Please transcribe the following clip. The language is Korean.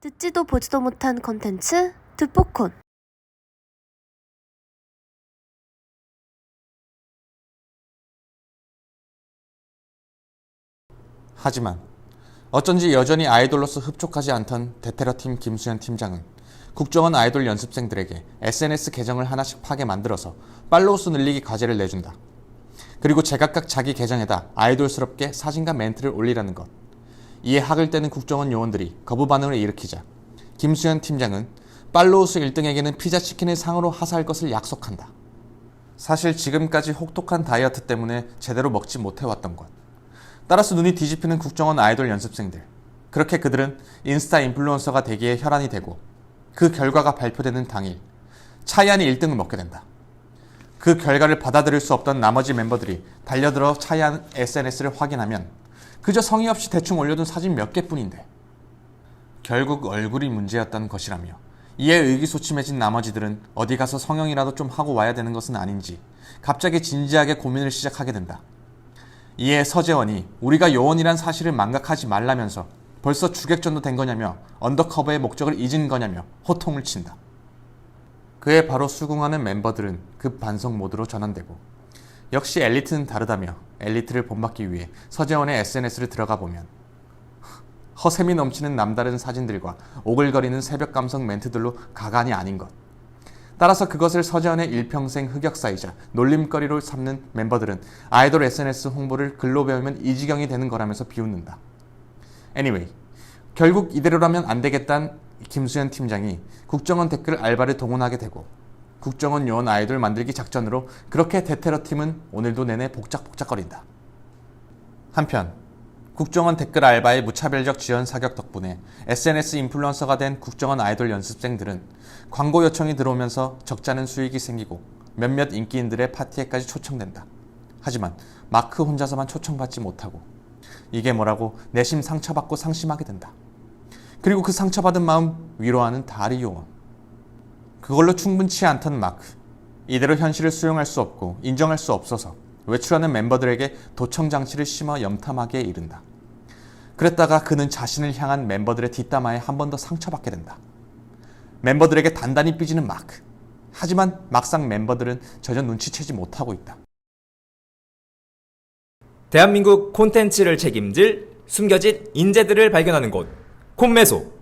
듣지도 보지도 못한 콘텐츠 드포콘. 하지만 어쩐지 여전히 아이돌로서 흡족하지 않던 대테러팀 김수현 팀장은 국정원 아이돌 연습생들에게 SNS 계정을 하나씩 파게 만들어서 팔로우 수 늘리기 과제를 내준다. 그리고 제각각 자기 계정에다 아이돌스럽게 사진과 멘트를 올리라는 것. 이에 학을 떼는 국정원 요원들이 거부 반응을 일으키자 김수현 팀장은 팔로우 수 1등에게는 피자치킨을 상으로 하사할 것을 약속한다. 사실 지금까지 혹독한 다이어트 때문에 제대로 먹지 못해왔던 것. 따라서 눈이 뒤집히는 국정원 아이돌 연습생들. 그렇게 그들은 인스타 인플루언서가 되기에 혈안이 되고 그 결과가 발표되는 당일 차이안이 1등을 먹게 된다. 그 결과를 받아들일 수 없던 나머지 멤버들이 달려들어 차이안 SNS를 확인하면 그저 성의 없이 대충 올려둔 사진 몇 개뿐인데 결국 얼굴이 문제였다는 것이라며 이에 의기소침해진 나머지들은 어디 가서 성형이라도 좀 하고 와야 되는 것은 아닌지 갑자기 진지하게 고민을 시작하게 된다. 이에 서재원이 우리가 요원이란 사실을 망각하지 말라면서 벌써 주객전도 된 거냐며 언더커버의 목적을 잊은 거냐며 호통을 친다. 그에 바로 수긍하는 멤버들은 급 반성 모드로 전환되고 역시 엘리트는 다르다며 엘리트를 본받기 위해 서재원의 SNS를 들어가 보면 허sem이 넘치는 남다른 사진들과 오글거리는 새벽 감성 멘트들로 가관이 아닌 것. 따라서 그것을 서재원의 일평생 흑역사이자 놀림거리로 삼는 멤버들은 아이돌 SNS 홍보를 글로 배우면 이 지경이 되는 거라면서 비웃는다. Anyway, 결국 이대로라면 안 되겠다는 김수현 팀장이 국정원 댓글 알바를 동원하게 되고 국정원 요원 아이돌 만들기 작전으로 그렇게 대테러팀은 오늘도 내내 복작복작거린다. 한편 국정원 댓글 알바의 무차별적 지원 사격 덕분에 SNS 인플루언서가 된 국정원 아이돌 연습생들은 광고 요청이 들어오면서 적잖은 수익이 생기고 몇몇 인기인들의 파티에까지 초청된다. 하지만 마크 혼자서만 초청받지 못하고 이게 뭐라고 내심 상처받고 상심하게 된다. 그리고 그 상처받은 마음 위로하는 다리 요원. 그걸로 충분치 않던 마크. 이대로 현실을 수용할 수 없고 인정할 수 없어서 외출하는 멤버들에게 도청장치를 심어 염탐하기에 이른다. 그랬다가 그는 자신을 향한 멤버들의 뒷담화에 한 번 더 상처받게 된다. 멤버들에게 단단히 삐지는 마크. 하지만 막상 멤버들은 전혀 눈치채지 못하고 있다. 대한민국 콘텐츠를 책임질 숨겨진 인재들을 발견하는 곳 콘매소.